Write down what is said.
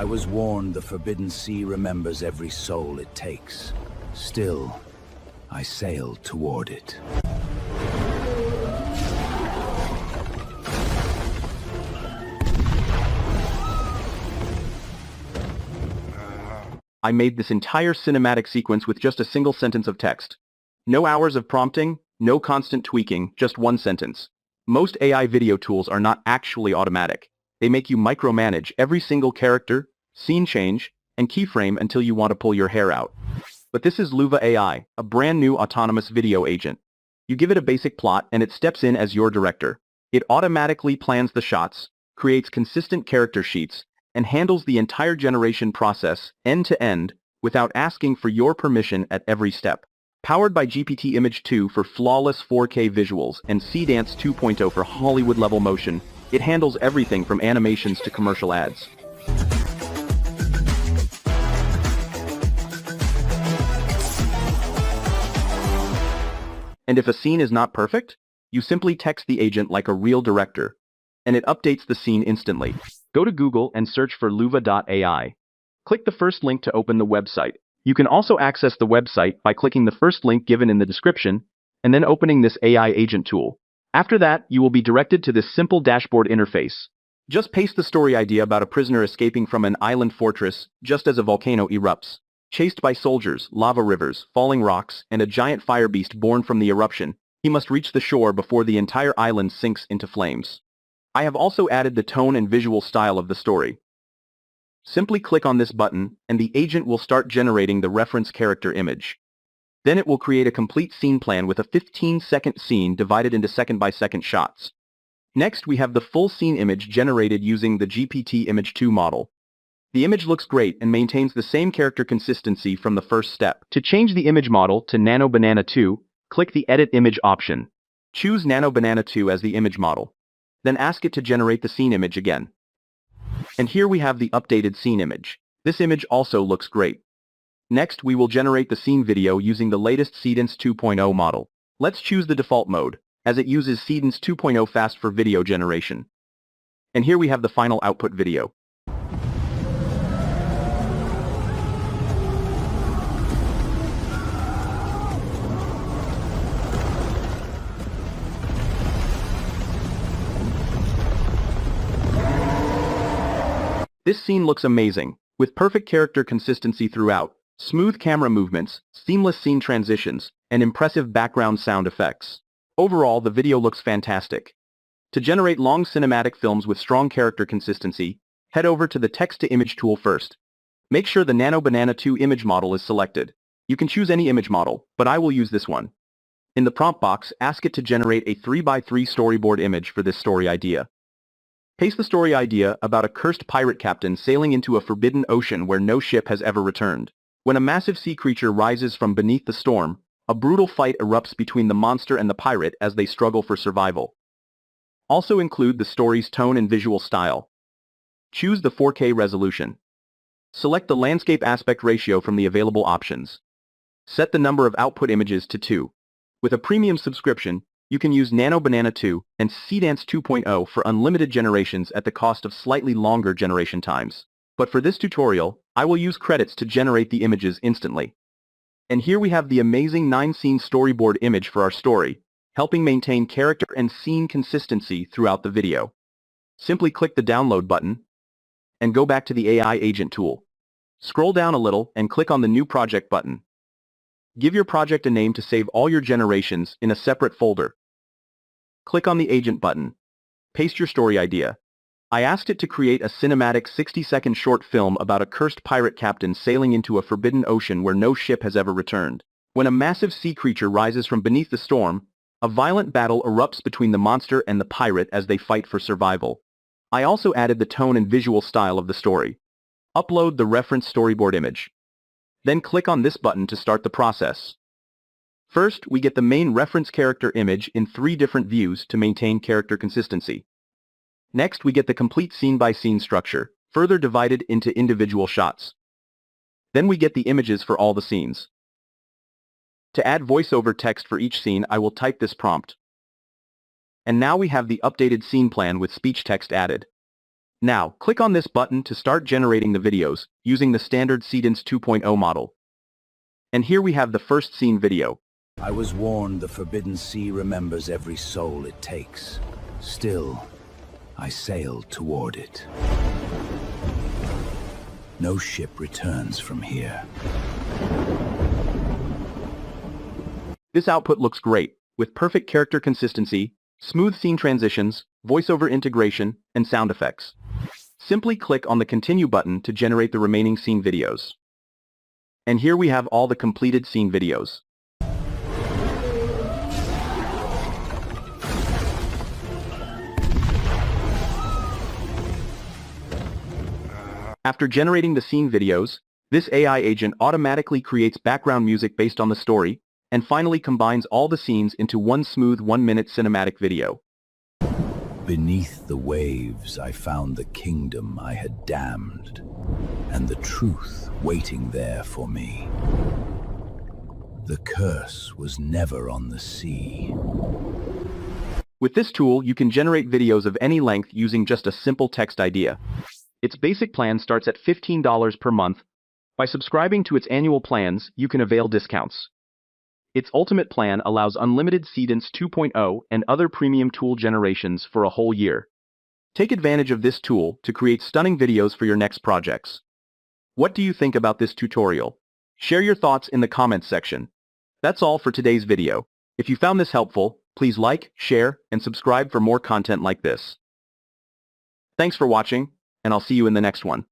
I was warned the Forbidden Sea remembers every soul it takes. Still, I sailed toward it. I made this entire cinematic sequence with just a single sentence of text. No hours of prompting, no constant tweaking, just one sentence. Most AI video tools are not actually automatic. They make you micromanage every single character, scene change, and keyframe until you want to pull your hair out. But this is Loova AI, a brand new autonomous video agent. You give it a basic plot and it steps in as your director. It automatically plans the shots, creates consistent character sheets, and handles the entire generation process end to end without asking for your permission at every step. Powered by GPT Image 2 for flawless 4K visuals and Seedance 2.0 for Hollywood-level motion, it handles everything from animations to commercial ads. And if a scene is not perfect, you simply text the agent like a real director, and it updates the scene instantly. Go to Google and search for Loova AI. Click the first link to open the website. You can also access the website by clicking the first link given in the description, and then opening this AI agent tool. After that, you will be directed to this simple dashboard interface. Just paste the story idea about a prisoner escaping from an island fortress just as a volcano erupts. Chased by soldiers, lava rivers, falling rocks, and a giant fire beast born from the eruption, he must reach the shore before the entire island sinks into flames. I have also added the tone and visual style of the story. Simply click on this button, and the agent will start generating the reference character image. Then it will create a complete scene plan with a 15-second scene divided into second-by-second shots. Next, we have the full scene image generated using the GPT Image 2 model. The image looks great and maintains the same character consistency from the first step. To change the image model to Nano Banana 2, click the Edit Image option. Choose Nano Banana 2 as the image model. Then ask it to generate the scene image again. And here we have the updated scene image. This image also looks great. Next, we will generate the scene video using the latest Seedance 2.0 model. Let's choose the default mode, as it uses Seedance 2.0 fast for video generation. And here we have the final output video. This scene looks amazing, with perfect character consistency throughout, smooth camera movements, seamless scene transitions, and impressive background sound effects. Overall, the video looks fantastic. To generate long cinematic films with strong character consistency, head over to the text-to-image tool first. Make sure the Nano Banana 2 image model is selected. You can choose any image model, but I will use this one. In the prompt box, ask it to generate a 3x3 storyboard image for this story idea. Paste the story idea about a cursed pirate captain sailing into a forbidden ocean where no ship has ever returned. When a massive sea creature rises from beneath the storm, a brutal fight erupts between the monster and the pirate as they struggle for survival. Also include the story's tone and visual style. Choose the 4K resolution. Select the landscape aspect ratio from the available options. Set the number of output images to 2. With a premium subscription, you can use Nano Banana 2 and Seedance 2.0 for unlimited generations at the cost of slightly longer generation times. But for this tutorial, I will use credits to generate the images instantly. And here we have the amazing 9-scene storyboard image for our story, helping maintain character and scene consistency throughout the video. Simply click the download button and go back to the AI agent tool. Scroll down a little and click on the new project button. Give your project a name to save all your generations in a separate folder. Click on the Agent button. Paste your story idea. I asked it to create a cinematic 60-second short film about a cursed pirate captain sailing into a forbidden ocean where no ship has ever returned. When a massive sea creature rises from beneath the storm, a violent battle erupts between the monster and the pirate as they fight for survival. I also added the tone and visual style of the story. Upload the reference storyboard image. Then click on this button to start the process. First, we get the main reference character image in 3 different views to maintain character consistency. Next, we get the complete scene-by-scene structure, further divided into individual shots. Then we get the images for all the scenes. To add voiceover text for each scene, I will type this prompt. And now we have the updated scene plan with speech text added. Now, click on this button to start generating the videos using the standard Seedance 2.0 model. And here we have the first scene video. I was warned the forbidden sea remembers every soul it takes. Still, I sailed toward it. No ship returns from here. This output looks great, with perfect character consistency, smooth scene transitions, voiceover integration, and sound effects. Simply click on the Continue button to generate the remaining scene videos. And here we have all the completed scene videos. After generating the scene videos, this AI agent automatically creates background music based on the story, and finally combines all the scenes into one smooth 1-minute cinematic video. Beneath the waves, I found the kingdom I had damned, and the truth waiting there for me. The curse was never on the sea. With this tool, you can generate videos of any length using just a simple text idea. Its basic plan starts at $15 per month. By subscribing to its annual plans, you can avail discounts. Its ultimate plan allows unlimited Seedance 2.0 and other premium tool generations for a whole year. Take advantage of this tool to create stunning videos for your next projects. What do you think about this tutorial? Share your thoughts in the comments section. That's all for today's video. If you found this helpful, please like, share, and subscribe for more content like this. Thanks for watching, and I'll see you in the next one.